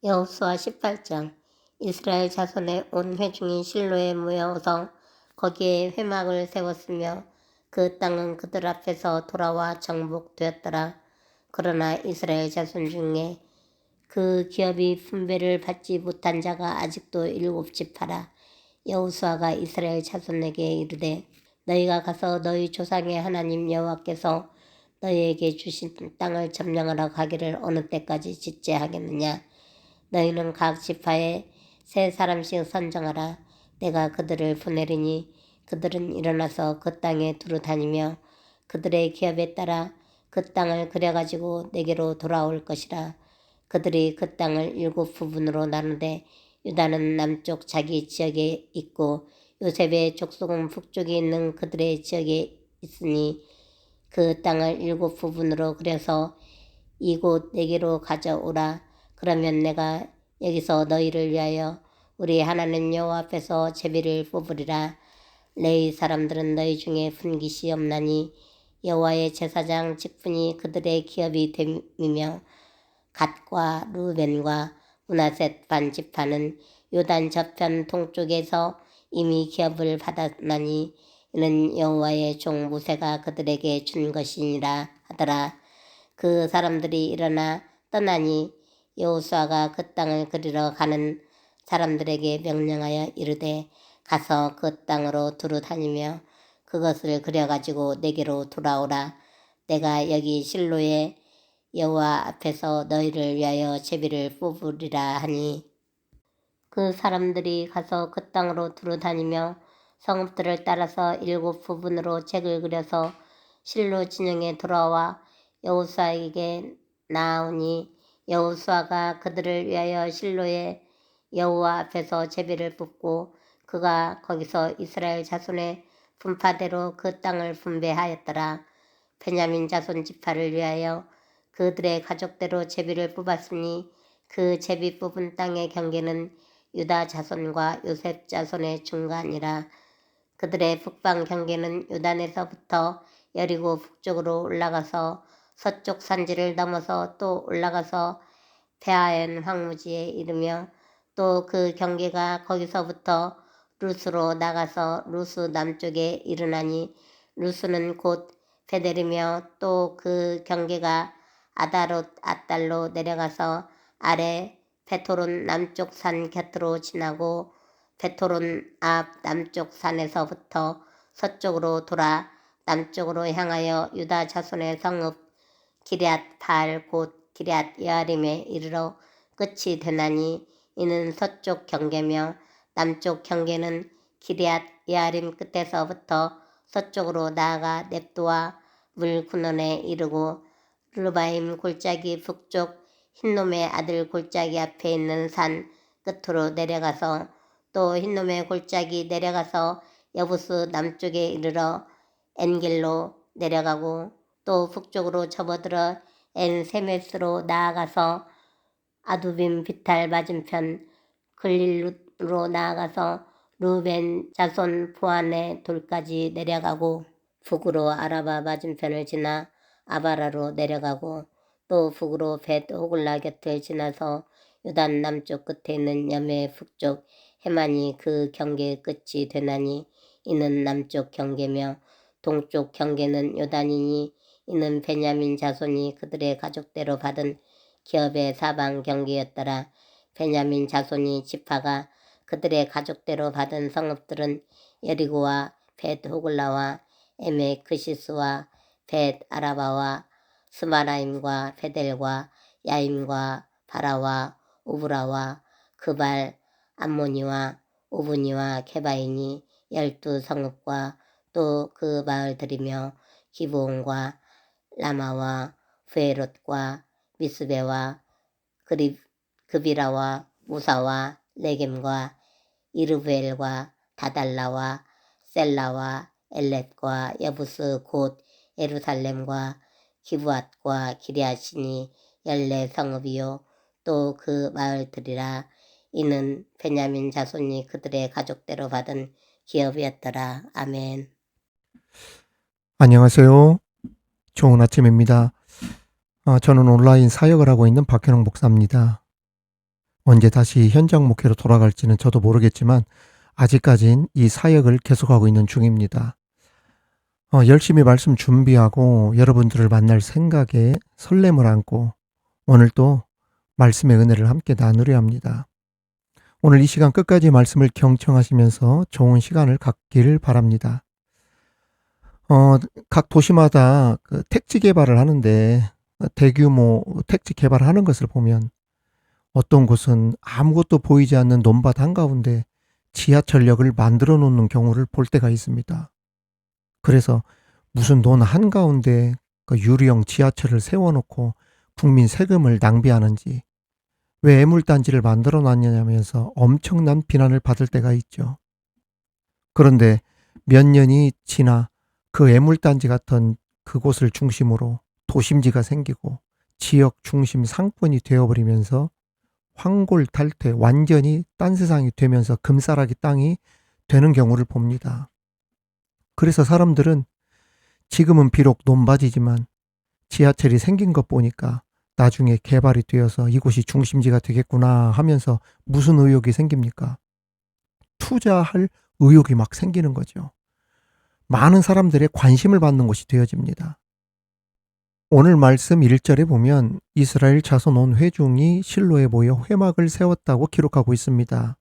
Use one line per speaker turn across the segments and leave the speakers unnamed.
여호수아 18장. 이스라엘 자손의 온 회중이 실로에 모여서 거기에 회막을 세웠으며 그 땅은 그들 앞에서 돌아와 정복되었더라. 그러나 이스라엘 자손 중에 그 기업이 분배를 받지 못한 자가 아직도 7지파라. 여호수아가 이스라엘 자손에게 이르되 너희가 가서 너희 조상의 하나님 여호와께서 너희에게 주신 땅을 점령하러 가기를 어느 때까지 지체하겠느냐. 너희는 각 지파에 3사람씩 선정하라. 내가 그들을 보내리니 그들은 일어나서 그 땅에 두루 다니며 그들의 기업에 따라 그 땅을 그려가지고 내게로 돌아올 것이라. 그들이 그 땅을 7부분으로 나누되 유다는 남쪽 자기 지역에 있고 요셉의 족속은 북쪽에 있는 그들의 지역에 있으니 그 땅을 7부분으로 그려서 이곳 내게로 가져오라. 그러면 내가 여기서 너희를 위하여 우리 하나님 여호와 앞에서 제비를 뽑으리라. 레위 사람들은 너희 중에 분깃이 없나니 여호와의 제사장 직분이 그들의 기업이 됨이며 갓과 루벤과 므낫셋 반 지파는 요단 저편 동쪽에서 이미 기업을 받았나니 이는 여호와의 종 모세가 그들에게 준 것이니라 하더라. 그 사람들이 일어나 떠나니 여호수아가 그 땅을 그리러 가는 사람들에게 명령하여 이르되 가서 그 땅으로 두루 다니며 그것을 그려가지고 내게로 돌아오라. 내가 여기 실로에 여호와 앞에서 너희를 위하여 제비를 뽑으리라 하니 그 사람들이 가서 그 땅으로 두루 다니며 성읍들을 따라서 7부분으로 책을 그려서 실로 진영에 돌아와 여호수아에게 나아오니 여호수아가 그들을 위하여 실로에 여호와 앞에서 제비를 뽑고 그가 거기서 이스라엘 자손의 분파대로 그 땅을 분배하였더라. 베냐민 자손 지파를 위하여 그들의 가족대로 제비를 뽑았으니 그 제비 뽑은 땅의 경계는 유다 자손과 요셉 자손의 중간이라. 그들의 북방 경계는 요단에서부터 여리고 북쪽으로 올라가서 서쪽 산지를 넘어서 또 올라가서 베아엔 황무지에 이르며 또 그 경계가 거기서부터 루스로 나가서 루스 남쪽에 이르나니 루스는 곧 베델이며 또 그 경계가 아다롯 아달로 내려가서 아래 베토론 남쪽 산 곁으로 지나고 베토론 앞 남쪽 산에서부터 서쪽으로 돌아 남쪽으로 향하여 유다 자손의 성읍 기럇 바알 곧 기럇 여아림에 이르러 끝이 되나니 이는 서쪽 경계며 남쪽 경계는 기럇 여아림 끝에서부터 서쪽으로 나아가 넵도와 물 근원에 이르고 르바임 골짜기 북쪽 흰놈의 아들 골짜기 앞에 있는 산 끝으로 내려가서 또 흰놈의 골짜기 내려가서 여부스 남쪽에 이르러 엔겔로 내려가고 또 북쪽으로 접어들어 엔세메스로 나아가서 아두빔 비탈 맞은편 글릴루로 나아가서 루벤 자손 부안의 돌까지 내려가고 북으로 아라바 맞은편을 지나 아바라로 내려가고 또 북으로 벳 호글라 곁을 지나서 요단 남쪽 끝에 있는 여매 북쪽 해만이 그 경계 끝이 되나니 이는 남쪽 경계며 동쪽 경계는 요단이니 이는 베냐민 자손이 그들의 가족대로 받은 기업의 사방 경계였더라. 베냐민 자손이 지파가 그들의 가족대로 받은 성읍들은 여리고와 벳 호글라와 에메크시스와 벳 아라바와 스마라임과 베델과 야임과 바라와 우브라와 그발 암모니와 오브니와 케바이니 12성읍과 또 그 마을들이며 기브온과 라마와 부에롯과 미스베와 그비라와 무사와 레겜과 이르브엘과 다달라와 셀라와 엘렛과 여부스 곧 예루살렘과 기브앗과 기리앗이니 14성읍이요 또 그 마을들이라. 이는 베냐민 자손이 그들의 가족대로 받은 기업이었더라. 아멘.
안녕하세요. 좋은 아침입니다. 저는 온라인 사역을 하고 있는 박현웅 목사입니다. 언제 다시 현장 목회로 돌아갈지는 저도 모르겠지만 아직까진 이 사역을 계속하고 있는 중입니다. 열심히 말씀 준비하고 여러분들을 만날 생각에 설렘을 안고 오늘 또 말씀의 은혜를 함께 나누려 합니다. 오늘 이 시간 끝까지 말씀을 경청하시면서 좋은 시간을 갖기를 바랍니다. 각 도시마다 그 택지 개발을 하는데 대규모 택지 개발을 하는 것을 보면 어떤 곳은 아무것도 보이지 않는 논밭 한가운데 지하철역을 만들어 놓는 경우를 볼 때가 있습니다. 그래서 무슨 논 한가운데 그 유리형 지하철을 세워놓고 국민 세금을 낭비하는지, 왜 애물단지를 만들어 놨냐면서 엄청난 비난을 받을 때가 있죠. 그런데 몇 년이 지나 그 애물단지 같은 그곳을 중심으로 도심지가 생기고 지역 중심 상권이 되어버리면서 황골탈퇴, 완전히 딴 세상이 되면서 금싸라기 땅이 되는 경우를 봅니다. 그래서 사람들은 지금은 비록 논밭이지만 지하철이 생긴 것 보니까 나중에 개발이 되어서 이곳이 중심지가 되겠구나 하면서 무슨 의욕이 생깁니까? 투자할 의욕이 막 생기는 거죠. 많은 사람들의 관심을 받는 곳이 되어집니다. 오늘 말씀 1절에 보면 이스라엘 자손 온 회중이 실로에 모여 회막을 세웠다고 기록하고 있습니다.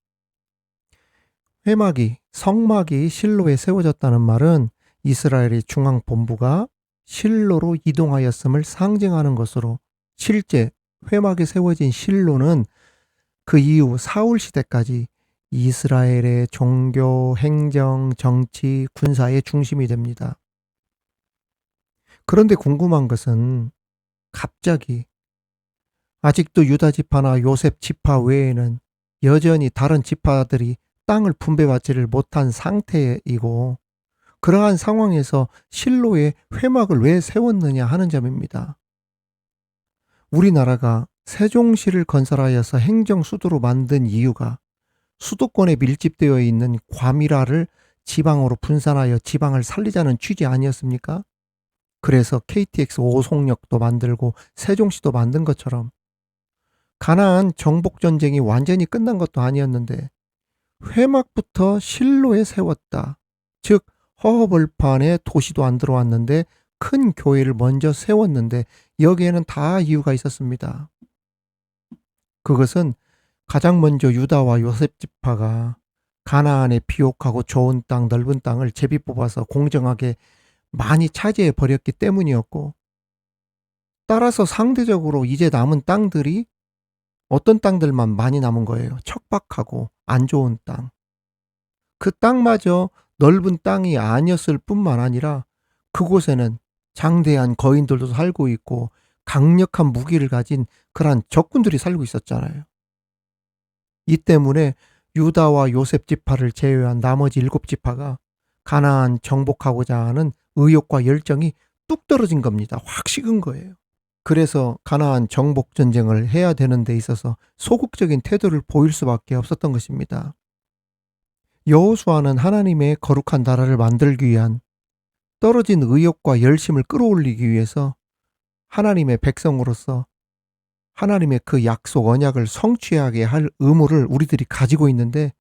회막이, 성막이 실로에 세워졌다는 말은 이스라엘의 중앙본부가 실로로 이동하였음을 상징하는 것으로, 실제 회막이 세워진 실로는 그 이후 사울 시대까지 이스라엘의 종교, 행정, 정치, 군사의 중심이 됩니다. 그런데 궁금한 것은 갑자기 아직도 유다 지파나 요셉 지파 외에는 여전히 다른 지파들이 땅을 분배받지를 못한 상태이고, 그러한 상황에서 실로에 회막을 왜 세웠느냐 하는 점입니다. 우리나라가 세종시를 건설하여서 행정 수도로 만든 이유가 수도권에 밀집되어 있는 과밀화를 지방으로 분산하여 지방을 살리자는 취지 아니었습니까? 그래서 KTX 오송역도 만들고 세종시도 만든 것처럼 가나안 정복전쟁이 완전히 끝난 것도 아니었는데 회막부터 실로에 세웠다. 즉 허허벌판에 도시도 안 들어왔는데 큰 교회를 먼저 세웠는데 여기에는 다 이유가 있었습니다. 그것은 가장 먼저 유다와 요셉 지파가 가나안의 비옥하고 좋은 땅, 넓은 땅을 제비 뽑아서 공정하게 많이 차지해 버렸기 때문이었고, 따라서 상대적으로 이제 남은 땅들이 어떤 땅들만 많이 남은 거예요. 척박하고 안 좋은 땅. 그 땅마저 넓은 땅이 아니었을 뿐만 아니라 그곳에는 장대한 거인들도 살고 있고 강력한 무기를 가진 그러한 적군들이 살고 있었잖아요. 이 때문에 유다와 요셉 지파를 제외한 나머지 7지파가 가나안 정복하고자 하는 의욕과 열정이 뚝 떨어진 겁니다. 확 식은 거예요. 그래서 가나안 정복 전쟁을 해야 되는 데 있어서 소극적인 태도를 보일 수밖에 없었던 것입니다. 여호수아는 하나님의 거룩한 나라를 만들기 위한 떨어진 의욕과 열심을 끌어올리기 위해서 하나님의 백성으로서 하나님의 그 약속 언약을 성취하게 할 의무를 우리들이 가지고 있는데,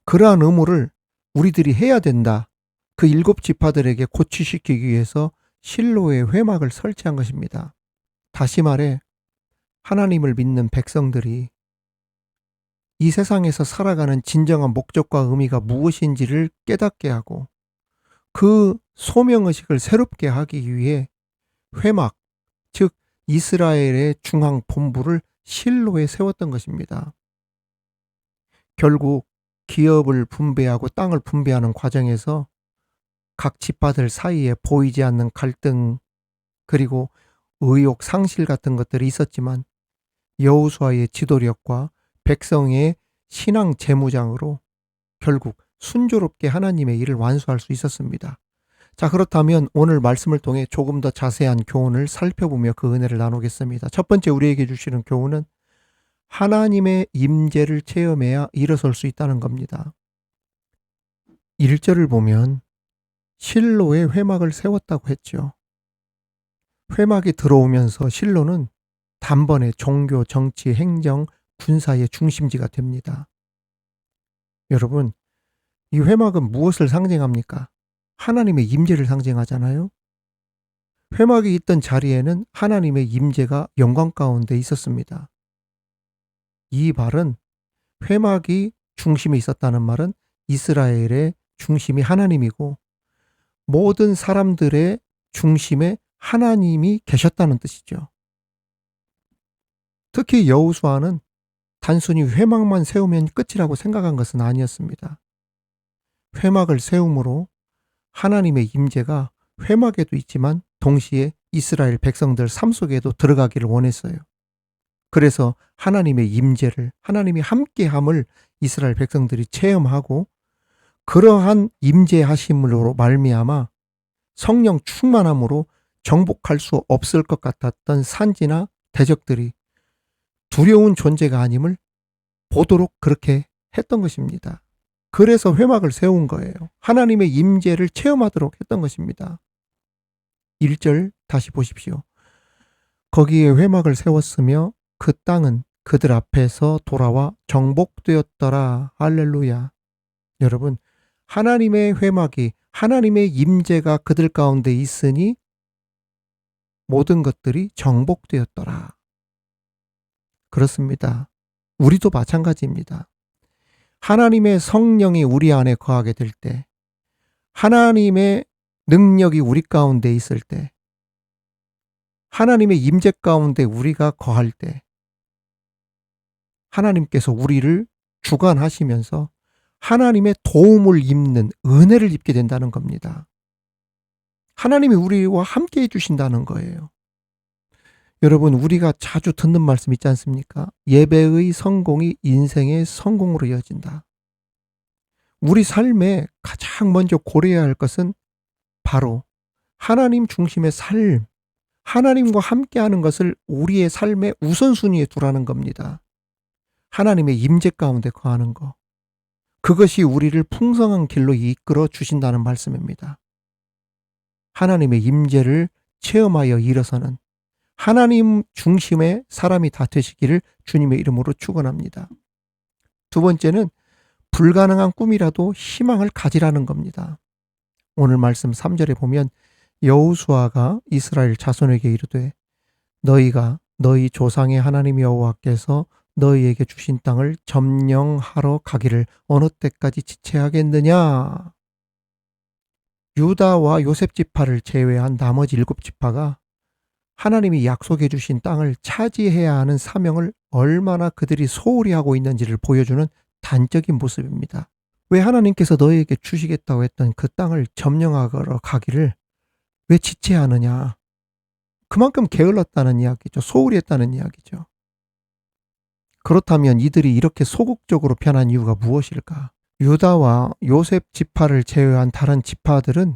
그러한 의무를 우리들이 해야 된다. 그 7지파들에게 고취시키기 위해서 실로의 회막을 설치한 것입니다. 다시 말해 하나님을 믿는 백성들이 이 세상에서 살아가는 진정한 목적과 의미가 무엇인지를 깨닫게 하고 그 소명의식을 새롭게 하기 위해 회막, 즉 이스라엘의 중앙 본부를 실로에 세웠던 것입니다. 결국 기업을 분배하고 땅을 분배하는 과정에서 각 지파들 사이에 보이지 않는 갈등, 그리고 의욕 상실 같은 것들이 있었지만 여호수아의 지도력과 백성의 신앙 재무장으로 결국 순조롭게 하나님의 일을 완수할 수 있었습니다. 자, 그렇다면 오늘 말씀을 통해 조금 더 자세한 교훈을 살펴보며 그 은혜를 나누겠습니다. 첫 번째 우리에게 주시는 교훈은 하나님의 임재를 체험해야 일어설 수 있다는 겁니다. 1절을 보면 실로에 회막을 세웠다고 했죠. 회막이 들어오면서 실로는 단번에 종교, 정치, 행정, 군사의 중심지가 됩니다. 여러분, 이 회막은 무엇을 상징합니까? 하나님의 임재를 상징하잖아요. 회막이 있던 자리에는 하나님의 임재가 영광 가운데 있었습니다. 이 말은 회막이 중심에 있었다는 말은 이스라엘의 중심이 하나님이고 모든 사람들의 중심에 하나님이 계셨다는 뜻이죠. 특히 여호수아는 단순히 회막만 세우면 끝이라고 생각한 것은 아니었습니다. 회막을 세움으로 하나님의 임재가 회막에도 있지만 동시에 이스라엘 백성들 삶 속에도 들어가기를 원했어요. 그래서 하나님의 임재를, 하나님이 함께함을 이스라엘 백성들이 체험하고 그러한 임재하심으로 말미암아 성령 충만함으로 정복할 수 없을 것 같았던 산지나 대적들이 두려운 존재가 아님을 보도록 그렇게 했던 것입니다. 그래서 회막을 세운 거예요. 하나님의 임재를 체험하도록 했던 것입니다. 1절 다시 보십시오. 거기에 회막을 세웠으며 그 땅은 그들 앞에서 돌아와 정복되었더라. 할렐루야. 여러분, 하나님의 회막이, 하나님의 임재가 그들 가운데 있으니 모든 것들이 정복되었더라. 그렇습니다. 우리도 마찬가지입니다. 하나님의 성령이 우리 안에 거하게 될 때, 하나님의 능력이 우리 가운데 있을 때, 하나님의 임재 가운데 우리가 거할 때, 하나님께서 우리를 주관하시면서 하나님의 도움을 입는 은혜를 입게 된다는 겁니다. 하나님이 우리와 함께 해주신다는 거예요. 여러분, 우리가 자주 듣는 말씀 있지 않습니까? 예배의 성공이 인생의 성공으로 이어진다. 우리 삶에 가장 먼저 고려해야 할 것은 바로 하나님 중심의 삶, 하나님과 함께하는 것을 우리의 삶의 우선순위에 두라는 겁니다. 하나님의 임재 가운데 거하는 것. 그것이 우리를 풍성한 길로 이끌어 주신다는 말씀입니다. 하나님의 임재를 체험하여 일어서는 하나님 중심의 사람이 다 되시기를 주님의 이름으로 축원합니다. 두 번째는 불가능한 꿈이라도 희망을 가지라는 겁니다. 오늘 말씀 3절에 보면 여호수아가 이스라엘 자손에게 이르되 너희가 너희 조상의 하나님 여호와께서 너희에게 주신 땅을 점령하러 가기를 어느 때까지 지체하겠느냐. 유다와 요셉 지파를 제외한 나머지 7지파가 하나님이 약속해 주신 땅을 차지해야 하는 사명을 얼마나 그들이 소홀히 하고 있는지를 보여주는 단적인 모습입니다. 왜 하나님께서 너희에게 주시겠다고 했던 그 땅을 점령하러 가기를 왜 지체하느냐. 그만큼 게을렀다는 이야기죠. 소홀히 했다는 이야기죠. 그렇다면 이들이 이렇게 소극적으로 변한 이유가 무엇일까? 유다와 요셉 지파를 제외한 다른 지파들은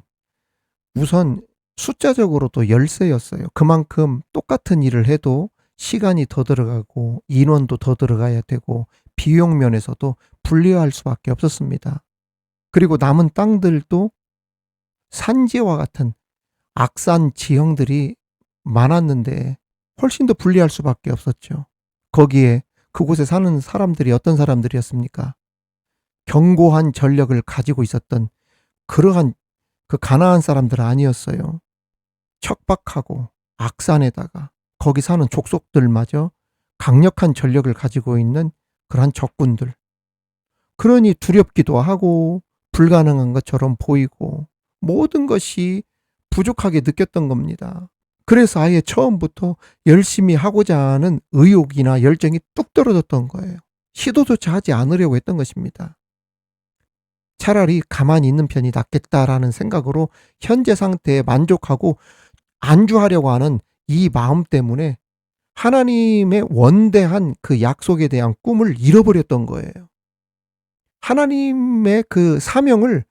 우선 숫자적으로도 열세였어요. 그만큼 똑같은 일을 해도 시간이 더 들어가고 인원도 더 들어가야 되고 비용 면에서도 불리할 수밖에 없었습니다. 그리고 남은 땅들도 산지와 같은 악산 지형들이 많았는데 훨씬 더 불리할 수밖에 없었죠. 거기에 그곳에 사는 사람들이 어떤 사람들이었습니까? 견고한 전력을 가지고 있었던 그러한 그 가나안 사람들 아니었어요. 척박하고 악산에다가 거기 사는 족속들마저 강력한 전력을 가지고 있는 그러한 적군들. 그러니 두렵기도 하고 불가능한 것처럼 보이고 모든 것이 부족하게 느꼈던 겁니다. 그래서 아예 처음부터 열심히 하고자 하는 의욕이나 열정이 뚝 떨어졌던 거예요. 시도조차 하지 않으려고 했던 것입니다. 차라리 가만히 있는 편이 낫겠다라는 생각으로 현재 상태에 만족하고 안주하려고 하는 이 마음 때문에 하나님의 원대한 그 약속에 대한 꿈을 잃어버렸던 거예요. 하나님의 그 사명을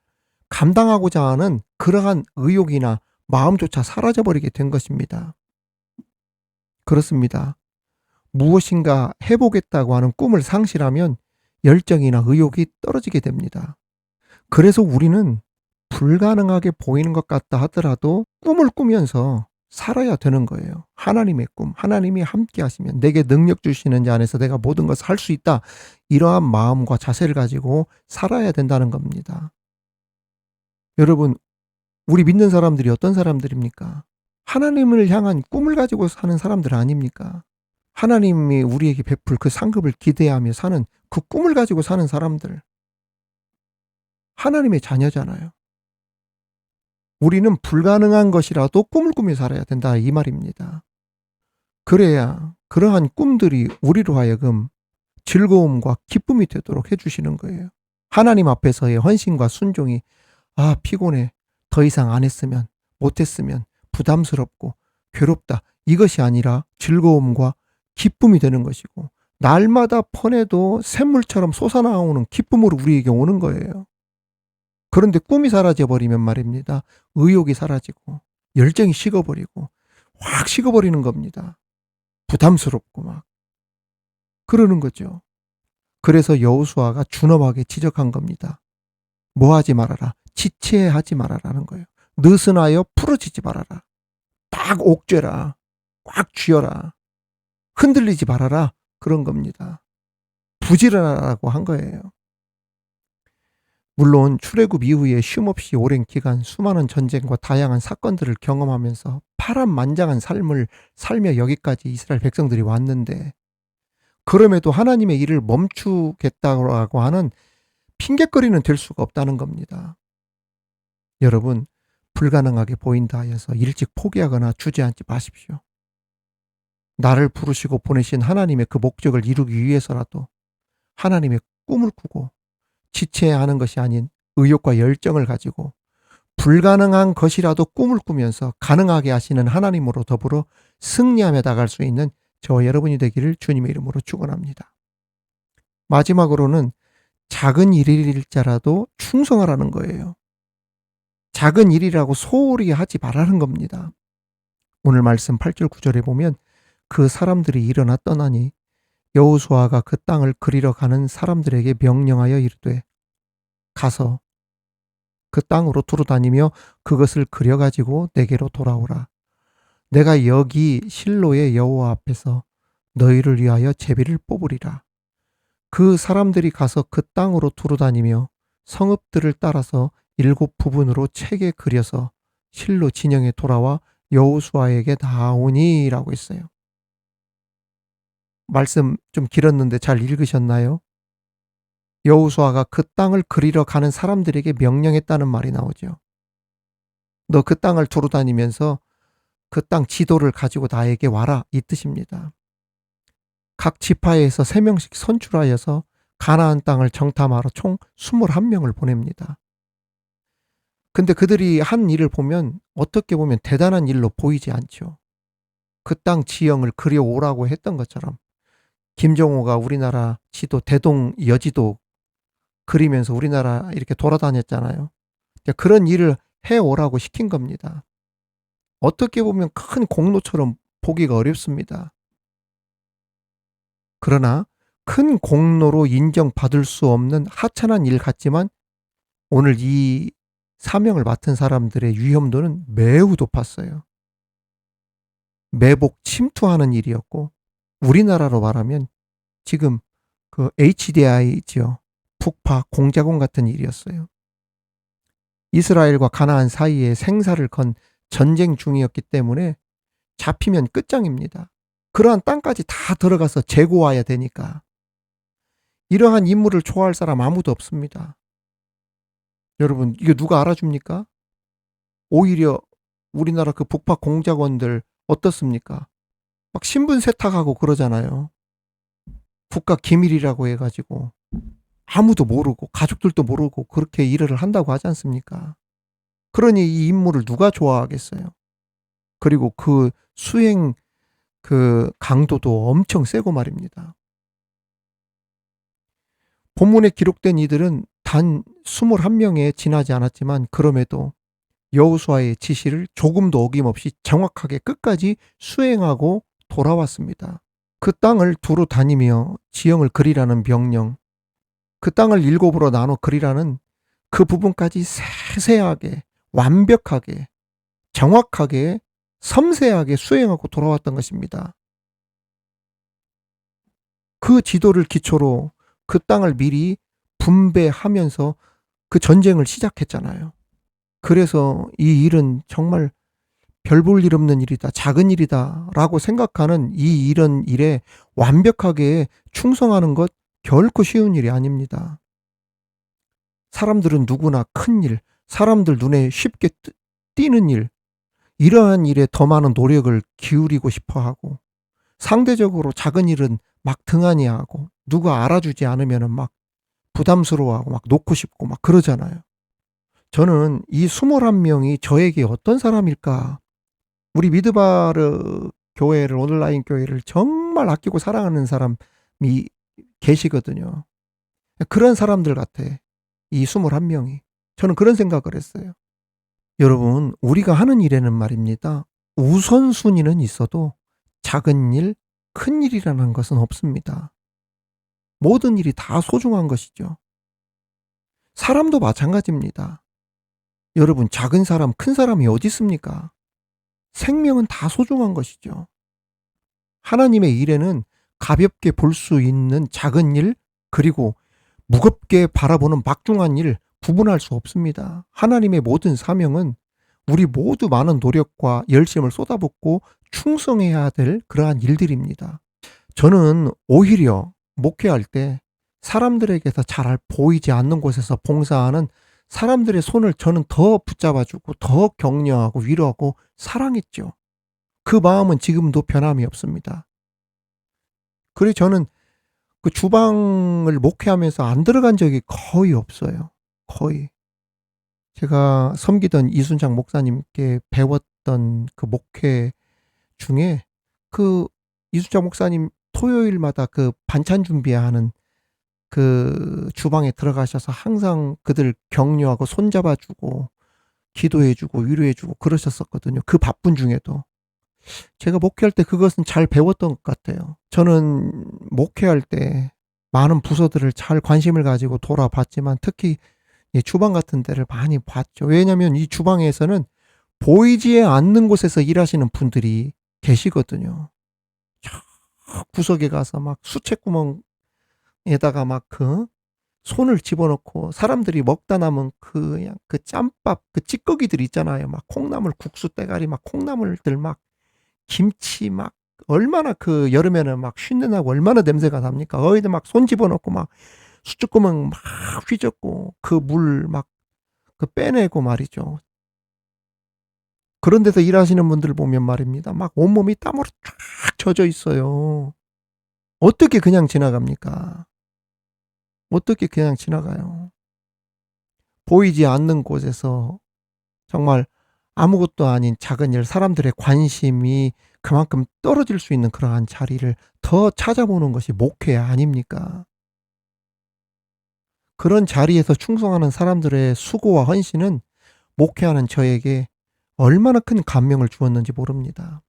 감당하고자 하는 그러한 의욕이나 마음조차 사라져버리게 된 것입니다. 그렇습니다. 무엇인가 해보겠다고 하는 꿈을 상실하면 열정이나 의욕이 떨어지게 됩니다. 그래서 우리는 불가능하게 보이는 것 같다 하더라도 꿈을 꾸면서 살아야 되는 거예요. 하나님의 꿈, 하나님이 함께 하시면 내게 능력 주시는 자 안에서 내가 모든 것을 할 수 있다. 이러한 마음과 자세를 가지고 살아야 된다는 겁니다. 여러분, 우리 믿는 사람들이 어떤 사람들입니까? 하나님을 향한 꿈을 가지고 사는 사람들 아닙니까? 하나님이 우리에게 베풀 그 상급을 기대하며 사는 그 꿈을 가지고 사는 사람들. 하나님의 자녀잖아요. 우리는 불가능한 것이라도 꿈을 꾸며 살아야 된다 이 말입니다. 그래야 그러한 꿈들이 우리로 하여금 즐거움과 기쁨이 되도록 해주시는 거예요. 하나님 앞에서의 헌신과 순종이 피곤해. 더 이상 안 했으면, 못했으면 부담스럽고 괴롭다. 이것이 아니라 즐거움과 기쁨이 되는 것이고 날마다 펀해도 샘물처럼 솟아나오는 기쁨으로 우리에게 오는 거예요. 그런데 꿈이 사라져버리면 말입니다. 의욕이 사라지고 열정이 식어버리고 확 식어버리는 겁니다. 부담스럽고 막 그러는 거죠. 그래서 여호수아가 준엄하게 지적한 겁니다. 뭐 하지 말아라. 지체하지 말아라는 거예요. 느슨하여 풀어지지 말아라. 딱 옥죄라. 꽉 쥐어라. 흔들리지 말아라. 그런 겁니다. 부지런하라고 한 거예요. 물론 출애굽 이후에 쉼없이 오랜 기간 수많은 전쟁과 다양한 사건들을 경험하면서 파란만장한 삶을 살며 여기까지 이스라엘 백성들이 왔는데 그럼에도 하나님의 일을 멈추겠다고 하는 핑곗거리는 될 수가 없다는 겁니다. 여러분, 불가능하게 보인다 해서 일찍 포기하거나 주저앉지 마십시오. 나를 부르시고 보내신 하나님의 그 목적을 이루기 위해서라도 하나님의 꿈을 꾸고 지체해야 하는 것이 아닌 의욕과 열정을 가지고 불가능한 것이라도 꿈을 꾸면서 가능하게 하시는 하나님으로 더불어 승리하며 나갈 수 있는 저와 여러분이 되기를 주님의 이름으로 축원합니다. 마지막으로는 작은 일일자라도 충성하라는 거예요. 작은 일이라고 소홀히 하지 말라는 겁니다. 오늘 말씀 8절 9절에 보면 그 사람들이 일어나 떠나니 여호수아가 그 땅을 그리러 가는 사람들에게 명령하여 이르되 가서 그 땅으로 두루 다니며 그것을 그려가지고 내게로 돌아오라. 내가 여기 실로의 여호와 앞에서 너희를 위하여 제비를 뽑으리라. 그 사람들이 가서 그 땅으로 두루 다니며 성읍들을 따라서 7 부분으로 책에 그려서 실로 진영에 돌아와 여호수아에게 나오니 라고 했어요. 말씀 좀 길었는데 잘 읽으셨나요? 여호수아가 그 땅을 그리러 가는 사람들에게 명령했다는 말이 나오죠. 너 그 땅을 두루 다니면서 그 땅 지도를 가지고 나에게 와라 이 뜻입니다. 각 지파에서 3명씩 선출하여서 가나안 땅을 정탐하러 총 21명을 보냅니다. 근데 그들이 한 일을 보면 어떻게 보면 대단한 일로 보이지 않죠. 그 땅 지형을 그려오라고 했던 것처럼 김정호가 우리나라 지도 대동 여지도 그리면서 우리나라 이렇게 돌아다녔잖아요. 그런 일을 해오라고 시킨 겁니다. 어떻게 보면 큰 공로처럼 보기가 어렵습니다. 그러나 큰 공로로 인정받을 수 없는 하찮은 일 같지만 오늘 이 사명을 맡은 사람들의 위험도는 매우 높았어요. 매복 침투하는 일이었고 우리나라로 말하면 지금 그 HDI죠. 북파 공작원 같은 일이었어요. 이스라엘과 가나안 사이에 생사를 건 전쟁 중이었기 때문에 잡히면 끝장입니다. 그러한 땅까지 다 들어가서 재고 와야 되니까 이러한 임무를 좋아할 사람 아무도 없습니다. 여러분 이게 누가 알아줍니까? 오히려 우리나라 그 북파 공작원들 어떻습니까? 막 신분 세탁하고 그러잖아요. 국가 기밀이라고 해가지고 아무도 모르고 가족들도 모르고 그렇게 일을 한다고 하지 않습니까? 그러니 이 임무를 누가 좋아하겠어요? 그리고 그 수행 그 강도도 엄청 세고 말입니다. 본문에 기록된 이들은 단 21명에 지나지 않았지만 그럼에도 여호수아의 지시를 조금도 어김없이 정확하게 끝까지 수행하고 돌아왔습니다. 그 땅을 두루 다니며 지형을 그리라는 명령, 그 땅을 7으로 나눠 그리라는 그 부분까지 세세하게 완벽하게 정확하게 섬세하게 수행하고 돌아왔던 것입니다. 그 지도를 기초로 그 땅을 미리 분배하면서 그 전쟁을 시작했잖아요. 그래서 이 일은 정말 별 볼 일 없는 일이다, 작은 일이다 라고 생각하는 이런 일에 완벽하게 충성하는 것 결코 쉬운 일이 아닙니다. 사람들은 누구나 큰 일, 사람들 눈에 쉽게 띄는 일, 이러한 일에 더 많은 노력을 기울이고 싶어 하고, 상대적으로 작은 일은 막 등한히 하고, 누가 알아주지 않으면 막 부담스러워하고 막 놓고 싶고 막 그러잖아요. 저는 이 21명이 저에게 어떤 사람일까? 우리 미드바르 교회를, 온라인 교회를 정말 아끼고 사랑하는 사람이 계시거든요. 그런 사람들 같아. 이 21명이. 저는 그런 생각을 했어요. 여러분, 우리가 하는 일에는 말입니다. 우선순위는 있어도 작은 일, 큰 일이라는 것은 없습니다. 모든 일이 다 소중한 것이죠. 사람도 마찬가지입니다. 여러분, 작은 사람, 큰 사람이 어디 있습니까? 생명은 다 소중한 것이죠. 하나님의 일에는 가볍게 볼 수 있는 작은 일, 그리고 무겁게 바라보는 막중한 일, 구분할 수 없습니다. 하나님의 모든 사명은 우리 모두 많은 노력과 열심을 쏟아붓고 충성해야 될 그러한 일들입니다. 저는 오히려 목회할 때 사람들에게서 잘 보이지 않는 곳에서 봉사하는 사람들의 손을 저는 더 붙잡아주고 더 격려하고 위로하고 사랑했죠. 그 마음은 지금도 변함이 없습니다. 그리고 저는 그 주방을 목회하면서 안 들어간 적이 거의 없어요. 거의. 제가 섬기던 이순장 목사님께 배웠던 그 목회 중에 그 이순장 목사님 토요일마다 그 반찬 준비하는 그 주방에 들어가셔서 항상 그들 격려하고 손잡아주고 기도해주고 위로해주고 그러셨었거든요. 그 바쁜 중에도. 제가 목회할 때 그것은 잘 배웠던 것 같아요. 저는 목회할 때 많은 부서들을 잘 관심을 가지고 돌아봤지만 특히 이 주방 같은 데를 많이 봤죠. 왜냐하면 이 주방에서는 보이지 않는 곳에서 일하시는 분들이 계시거든요. 저 구석에 가서 막 수채구멍에다가 막 그 손을 집어넣고 사람들이 먹다 남은 그냥 그 짬밥, 그 찌꺼기들 있잖아요. 막 콩나물 국수 때가리 막 콩나물들 막 김치 막 얼마나 그 여름에는 막 쉰내 나고 얼마나 냄새가 납니까? 어이들 막 손 집어넣고 막 수축구멍 막 휘젓고 그 물 막 그 빼내고 말이죠. 그런 데서 일하시는 분들 보면 말입니다. 막 온몸이 땀으로 쫙 젖어 있어요. 어떻게 그냥 지나갑니까? 어떻게 그냥 지나가요? 보이지 않는 곳에서 정말 아무것도 아닌 작은 일, 사람들의 관심이 그만큼 떨어질 수 있는 그러한 자리를 더 찾아보는 것이 목회 아닙니까? 그런 자리에서 충성하는 사람들의 수고와 헌신은 목회하는 저에게 얼마나 큰 감명을 주었는지 모릅니다.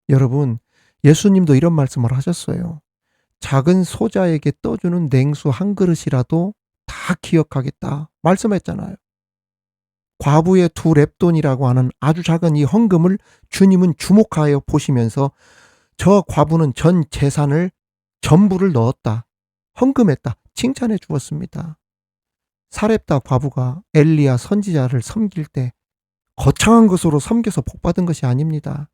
여러분, 예수님도 이런 말씀을 하셨어요. 작은 소자에게 떠주는 냉수 한 그릇이라도 다 기억하겠다 말씀했잖아요. 과부의 2렙돈이라고 하는 아주 작은 이 헌금을 주님은 주목하여 보시면서 저 과부는 전 재산을 전부를 넣었다, 헌금했다 칭찬해 주었습니다. 사렙다 과부가 엘리야 선지자를 섬길 때 거창한 것으로 섬겨서 복받은 것이 아닙니다.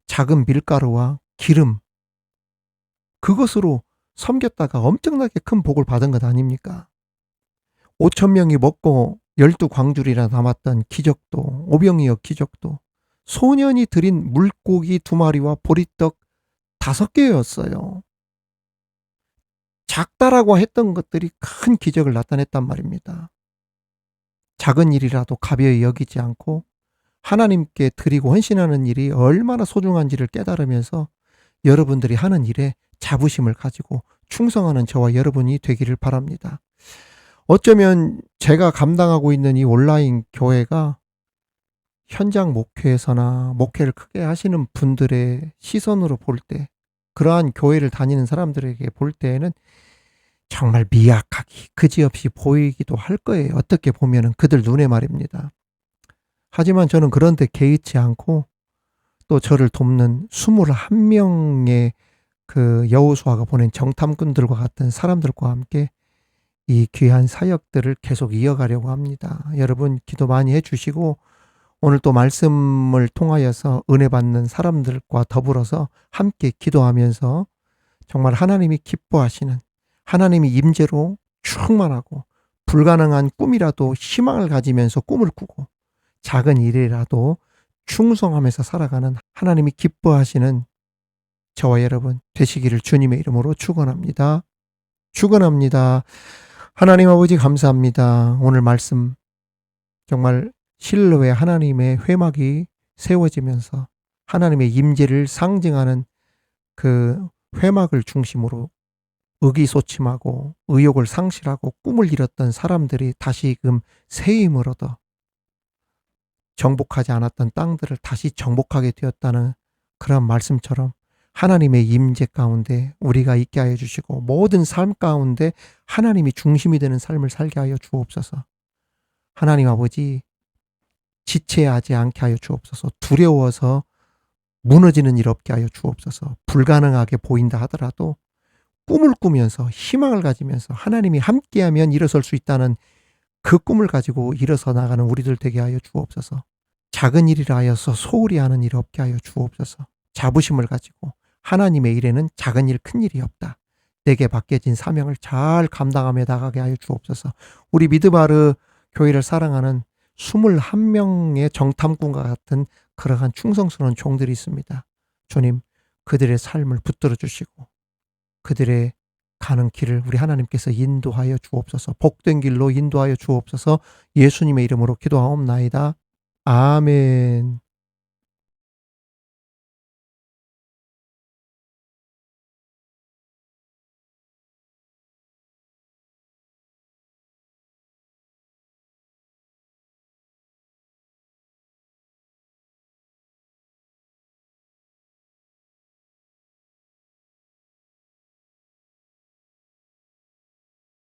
작은 밀가루와 기름, 그것으로 섬겼다가 엄청나게 큰 복을 받은 것 아닙니까? 5,000명이 먹고 12광줄이나 남았던 기적도, 오병이어 기적도, 소년이 드린 물고기 2마리와 보리떡 5개였어요. 작다라고 했던 것들이 큰 기적을 나타냈단 말입니다. 작은 일이라도 가벼이 여기지 않고 하나님께 드리고 헌신하는 일이 얼마나 소중한지를 깨달으면서 여러분들이 하는 일에 자부심을 가지고 충성하는 저와 여러분이 되기를 바랍니다. 어쩌면 제가 감당하고 있는 이 온라인 교회가 현장 목회에서나 목회를 크게 하시는 분들의 시선으로 볼 때, 그러한 교회를 다니는 사람들에게 볼 때에는 정말 미약하기 그지없이 보이기도 할 거예요. 어떻게 보면은 그들 눈에 말입니다. 하지만 저는 그런 데 개의치 않고 또 저를 돕는 21명의 그 여호수아가 보낸 정탐꾼들과 같은 사람들과 함께 이 귀한 사역들을 계속 이어가려고 합니다. 여러분 기도 많이 해주시고 오늘 또 말씀을 통하여서 은혜 받는 사람들과 더불어서 함께 기도하면서 정말 하나님이 기뻐하시는 하나님이 임재로 충만하고 불가능한 꿈이라도 희망을 가지면서 꿈을 꾸고 작은 일이라도 충성하면서 살아가는 하나님이 기뻐하시는 저와 여러분 되시기를 주님의 이름으로 축원합니다. 축원합니다. 하나님 아버지 감사합니다. 오늘 말씀 정말 실로의 하나님의 회막이 세워지면서 하나님의 임재를 상징하는 그 회막을 중심으로 의기소침하고 의욕을 상실하고 꿈을 잃었던 사람들이 다시금 새 힘을 얻어 정복하지 않았던 땅들을 다시 정복하게 되었다는 그런 말씀처럼 하나님의 임재 가운데 우리가 있게 하여 주시고 모든 삶 가운데 하나님이 중심이 되는 삶을 살게 하여 주옵소서. 하나님 아버지 지체하지 않게 하여 주옵소서. 두려워서 무너지는 일 없게 하여 주옵소서. 불가능하게 보인다 하더라도 꿈을 꾸면서 희망을 가지면서 하나님이 함께하면 일어설 수 있다는 그 꿈을 가지고 일어서 나가는 우리들 되게 하여 주옵소서. 작은 일이라 하여서 소홀히 하는 일 없게 하여 주옵소서. 자부심을 가지고 하나님의 일에는 작은 일 큰 일이 없다. 내게 맡겨진 사명을 잘 감당하며 나가게 하여 주옵소서. 우리 미드바르 교회를 사랑하는 21명의 정탐꾼과 같은 그러한 충성스러운 종들이 있습니다. 주님, 그들의 삶을 붙들어 주시고 그들의 가는 길을 우리 하나님께서 인도하여 주옵소서. 복된 길로 인도하여 주옵소서. 예수님의 이름으로 기도하옵나이다. 아멘.